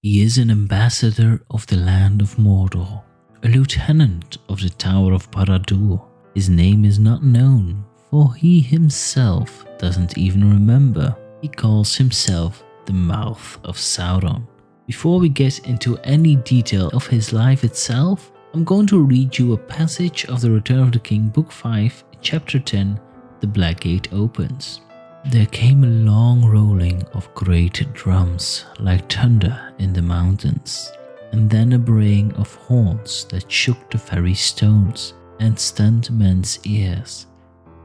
He is an ambassador of the land of Mordor, a lieutenant of the Tower of Barad-Dur. His name is not known, for he himself doesn't even remember. He calls himself the Mouth of Sauron. Before we get into any detail of his life itself, I'm going to read you a passage of the Return of the King, Book 5, Chapter 10, The Black Gate opens. There came a long rolling of great drums like thunder in the mountains, and then a braying of horns that shook the very stones and stunned men's ears.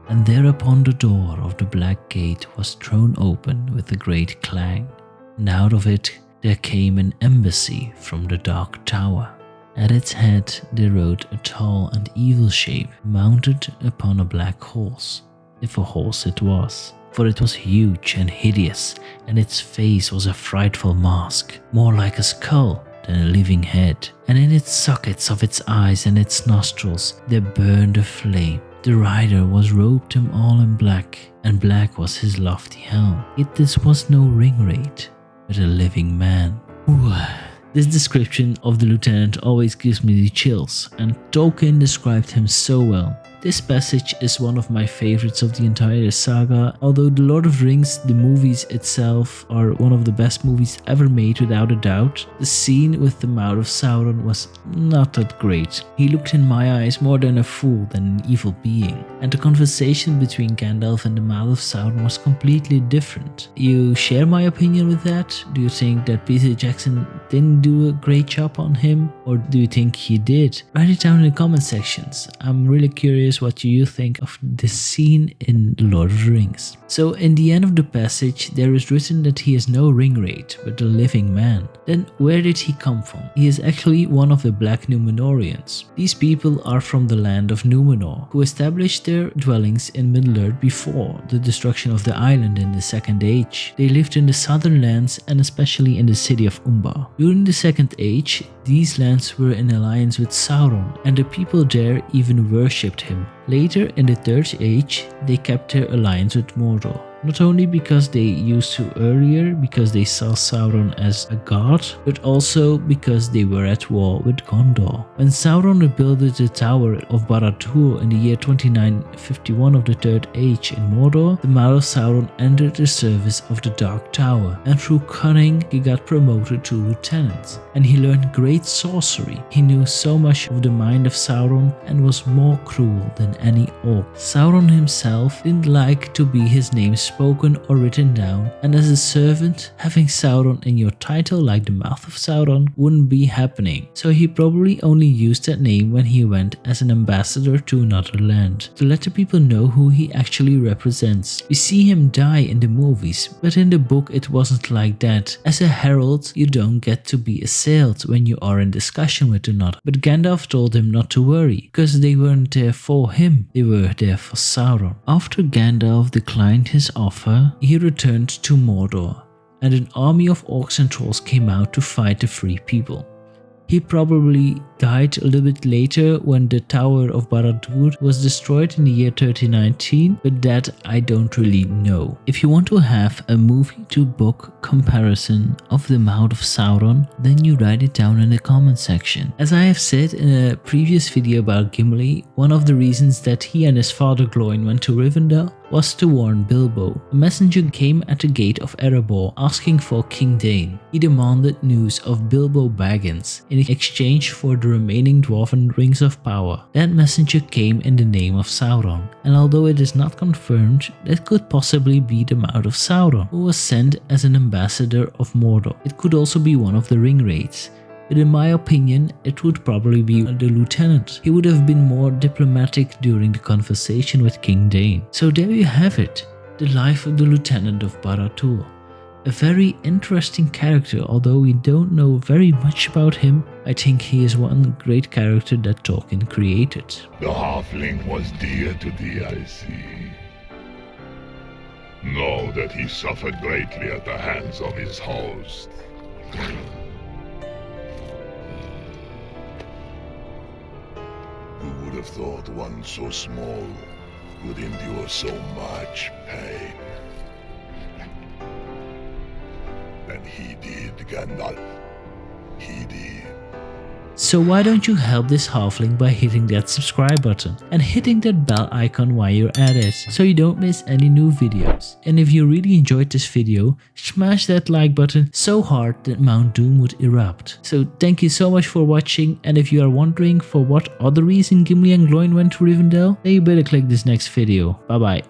And thereupon the door of the Black Gate was thrown open with a great clang, and out of it there came an embassy from the Dark Tower. At its head there rode a tall and evil shape, mounted upon a black horse, if a horse it was, for it was huge and hideous, and its face was a frightful mask, more like a skull than a living head, and in its sockets of its eyes and its nostrils there burned a flame. The rider was robed him all in black, and black was his lofty helm. Yet this was no ringwraith, but a living man. Ooh. This description of the lieutenant always gives me the chills, and Tolkien described him so well. This passage is one of my favorites of the entire saga. Although The Lord of the Rings, the movies itself, are one of the best movies ever made without a doubt, the scene with the Mouth of Sauron was not that great. He looked in my eyes more than a fool than an evil being. And the conversation between Gandalf and the Mouth of Sauron was completely different. You share my opinion with that? Do you think that Peter Jackson didn't do a great job on him? Or do you think he did? Write it down in the comment sections. I'm really curious what you think of this scene in The Lord of the Rings. So in the end of the passage there is written that he is no ringwraith but a living man. Then where did he come from? He is actually one of the Black Numenorians. These people are from the land of Numenor, who established their dwellings in Middle-earth before the destruction of the island in the Second Age. They lived in the southern lands and especially in the city of Umbar. During the Second Age, these lands were in alliance with Sauron, and the people there even worshipped him. Later, in the Third Age, they kept their alliance with Mordor. Not only because they used to earlier, because they saw Sauron as a god, but also because they were at war with Gondor. When Sauron rebuilt the Tower of Barad-Dur in the year 2951 of the Third Age in Mordor, the Mouth of Sauron entered the service of the Dark Tower, and through cunning he got promoted to lieutenant. And he learned great sorcery. He knew so much of the mind of Sauron and was more cruel than any orc. Sauron himself didn't like to be his name spoken or written down, and as a servant, having Sauron in your title like the Mouth of Sauron wouldn't be happening. So he probably only used that name when he went as an ambassador to another land, to let the people know who he actually represents. We see him die in the movies, but in the book it wasn't like that. As a herald, you don't get to be assailed when you are in discussion with another. But Gandalf told him not to worry, because they weren't there for him, they were there for Sauron. After Gandalf declined his offer, he returned to Mordor, and an army of orcs and trolls came out to fight the free people. He probably died a little bit later when the Tower of Barad-Dur was destroyed in the year 3019, but that I don't really know. If you want to have a movie to book comparison of the Mouth of Sauron, then you write it down in the comment section. As I have said in a previous video about Gimli, one of the reasons that he and his father Glóin went to Rivendell was to warn Bilbo. A messenger came at the gate of Erebor asking for King Dain. He demanded news of Bilbo Baggins in exchange for the remaining dwarven rings of power. That messenger came in the name of Sauron, and although it is not confirmed, that could possibly be the Mouth of Sauron, who was sent as an ambassador of Mordor. It could also be one of the ringwraiths. But in my opinion, it would probably be the lieutenant. He would have been more diplomatic during the conversation with King Dain. So there you have it, the life of the lieutenant of Barad-Dur. A very interesting character, although we don't know very much about him. I think he is one great character that Tolkien created. The halfling was dear to thee, I see. Know that he suffered greatly at the hands of his host. Who would have thought one so small would endure so much pain? And he did, Gandalf. So why don't you help this halfling by hitting that subscribe button and hitting that bell icon while you're at it, so you don't miss any new videos. And if you really enjoyed this video, smash that like button so hard that Mount Doom would erupt. So thank you so much for watching, and if you are wondering for what other reason Gimli and Gloin went to Rivendell, then you better click this next video. Bye bye.